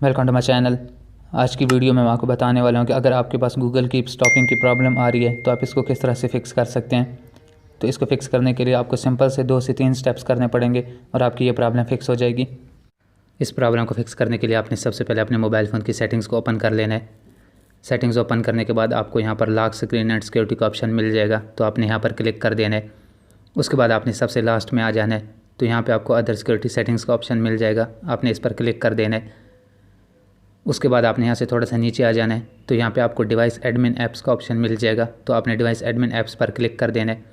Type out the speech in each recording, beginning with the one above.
Welcome to my channel. आज की video में मैं आपको बताने वाला हूँ कि अगर आपके पास गूगल कीप स्टॉपिंग की प्रॉब्लम आ रही है तो आप इसको किस तरह से फ़िक्स कर सकते हैं। तो इसको फ़िक्स करने के लिए आपको सिंपल से 2 से 3 स्टेप्स करने पड़ेंगे और आपकी ये प्रॉब्लम फ़िक्स हो जाएगी। इस प्रॉब्लम को फ़िक्स करने के लिए आपने सबसे पहले अपने मोबाइल फ़ोन की सेटिंग्स को ओपन कर लेना है। सेटिंग्स ओपन करने के बाद आपको यहाँ पर लॉक स्क्रीन एंड सिक्योरिटी का ऑप्शन मिल जाएगा, तो आपने यहाँ पर क्लिक कर देना है। उसके बाद आपने सबसे लास्ट में आ जाना है, तो यहाँ पर आपको अदर सिक्योरिटी सेटिंग्स का ऑप्शन मिल जाएगा, आपने इस पर क्लिक कर देना है। उसके बाद आपने यहाँ से थोड़ा सा नीचे आ जाना है, तो यहाँ पे आपको डिवाइस एडमिन ऐप्स का ऑप्शन मिल जाएगा, तो आपने डिवाइस एडमिन ऐप्स पर क्लिक कर देना है।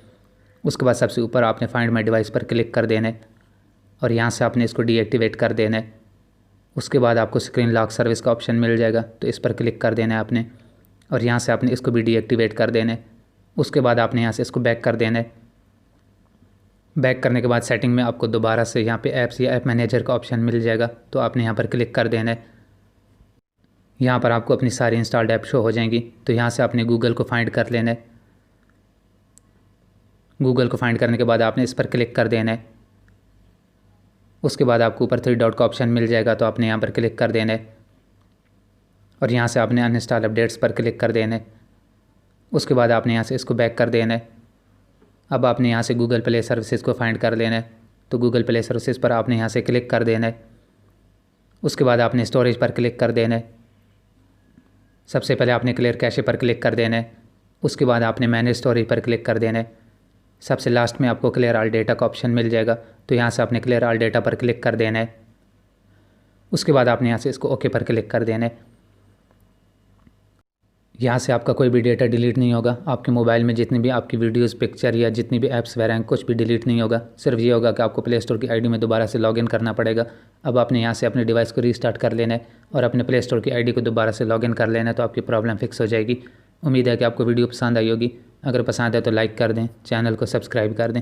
उसके बाद सबसे ऊपर आपने फाइंड माई डिवाइस पर क्लिक कर देना है और यहाँ से आपने इसको डीएक्टिवेट कर देना है। उसके बाद आपको स्क्रीन लॉक सर्विस का ऑप्शन मिल जाएगा, तो इस पर क्लिक कर देना है आपने और यहाँ से आपने इसको भी डीएक्टिवेट कर देना है। उसके बाद आपने यहाँ से इसको बैक कर देना है। बैक करने के बाद सेटिंग में आपको दोबारा से यहाँ पे ऐप्स या ऐप मैनेजर का ऑप्शन मिल जाएगा, तो आपने यहाँ पर क्लिक कर देना है। यहाँ पर आपको अपनी सारी इंस्टॉल्ड ऐप शो हो जाएंगी, तो यहाँ से आपने गूगल को फाइंड कर लेना है। गूगल को फाइंड करने के बाद आपने इस पर क्लिक कर देना है। उसके बाद आपको ऊपर 3 डॉट का ऑप्शन मिल जाएगा, तो आपने यहाँ पर क्लिक कर देना है और यहाँ से आपने अनइंस्टॉल अपडेट्स पर क्लिक कर देना है। उसके बाद आपने यहाँ से इसको बैक कर देना है। अब आपने यहाँ से गूगल प्ले सर्विसेज को फाइंड कर लेना है, तो गूगल प्ले सर्विसेज पर आपने यहाँ से क्लिक कर देना है। उसके बाद आपने स्टोरेज पर क्लिक कर देना है। सबसे पहले आपने क्लियर कैशे पर क्लिक कर देना है। उसके बाद आपने मैनेज स्टोरेज पर क्लिक कर देना है। सबसे लास्ट में आपको क्लियर ऑल डेटा का ऑप्शन मिल जाएगा, तो यहाँ से आपने क्लियर ऑल डेटा पर क्लिक कर देना है। उसके बाद आपने यहाँ से इसको ओके पर क्लिक कर देना है। यहाँ से आपका कोई भी डेटा डिलीट नहीं होगा। आपके मोबाइल में जितनी भी आपकी वीडियोस, पिक्चर या जितनी भी ऐप्स वगैरह हैं, कुछ भी डिलीट नहीं होगा। सिर्फ ये होगा कि आपको प्ले स्टोर की आईडी में दोबारा से लॉगिन करना पड़ेगा। अब आपने यहाँ से अपने डिवाइस को रीस्टार्ट कर लेना है और अपने प्ले स्टोर की आईडी को दोबारा से लॉगिन कर लेना है, तो आपकी प्रॉब्लम फिक्स हो जाएगी। उम्मीद है कि आपको वीडियो पसंद आई होगी। अगर पसंद है तो लाइक कर दें, चैनल को सब्सक्राइब कर दें।